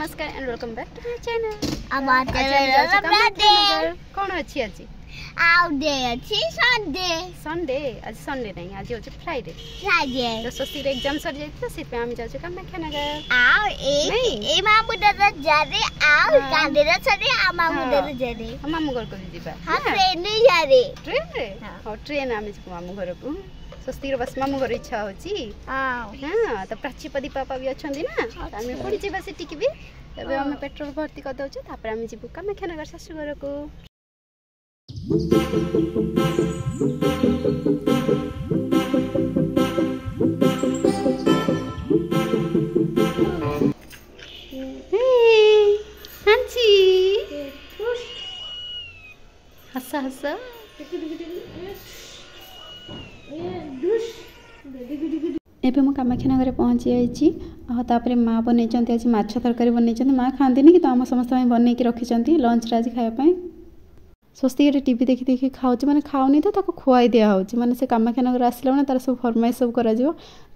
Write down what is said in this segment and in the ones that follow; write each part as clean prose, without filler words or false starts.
नमस्कार and welcome back to my channel. कौन अच्छी आज संडे आज संडे नहीं आज होचे फ्राइडे तो सोसी रे एग्जाम सर जाई तो सिपे हम जाऊ कामाख्यानगर ए मामू दादा जा रे आ कांदे रे सरे आ मामू दादा जा रे मामू घर को जीबा हां ट्रेन रे जा रे हां ट्रेन आमे जीबो मामू घर को स्वस्तिर बस मामू घर इच्छा होची हां तो प्राचीपदी पापा भी अछंदी ना आमे पड़ी जेबा से टिकी भी तबे हम पेट्रोल भर्ती कर दउछ तापर आमे जीबो कामाख्यानगर सासु घर को। हसा हसा एबे मु कामाख्यानगर पहुँची जाइए माँ बन आज माछ तरकारी बन माँ खाती कि तो आम समस्त बन रखी लंच आज खायापी स्वस्ति टीवी देखी देखी खाऊँ मैंने खाऊनी तो खुआई दिहे मैंने से कामाख्यानगर आसला मैंने तार सब फरमाइश सब करा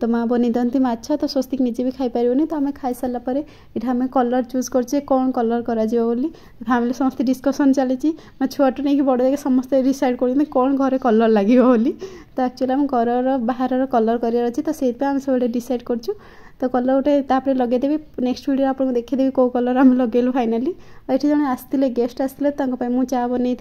तो माँ बनी दिखती माछ तो स्वस्ति निजे भी खाई पारे तो आम खाई सारा पर ये आम कलर चूज कर कौन कलर करा फैमिली समस्त डिस्कसन चली छुआटू नहीं बड़ जाके समस्त डिसाइड कर कौन घर कलर लगे तो एक्चुअली आम घर बाहर कलर करार अच्छे तो से सब डिसाइड कर तो कलर गोटे लगेदेवी नेक्स्ट वीडियो आपको देखीदेवी कौ कलर आम लगेलु फाइनाली ये जन आसते गेस्ट आसते मुझे चा बनई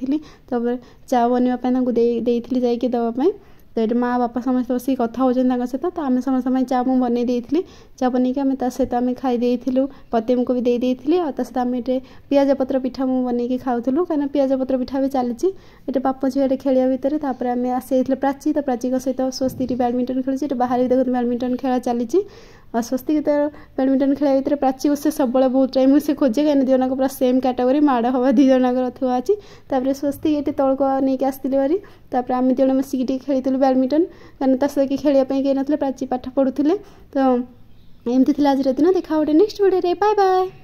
तो चा बनवाई जाकि देवाई तो ये माँ बापा समस्त बस कथा होता सहित तो आम समस्त चा मुझे बनई चा बनईक आम सहित आम खाई पति को भी देती और सहित आम ये पियाज पत्र पिठा मुझे बनई खाऊलु कहीं पियाज पत्र पिठा भी चली ये बाप झील खेल भितर आम आसी प्राची तो प्राची सहित स्वस्ति बैडमिंटन खेलुची बाहर भी देखते बैडमिंटन खेल चली और स्वस्ति तो बैडमिंटन खेल भितर प्राची को से सब बहुत टाइम से खोजे कहीं दिजन पूरा सेम कैटेगरी माड़ हवा दिजन थुआ अच्छी स्वस्ति ये तौक नहीं आसती भारी आम दिजन मिसिक खेलु बैडमिंटन कहीं सहित खेलवाई कहीं ना प्राची पाठ पढ़ुले तो एमती आज दिन देखा गोटे नेक्स्ट वीडियो बाय बाय।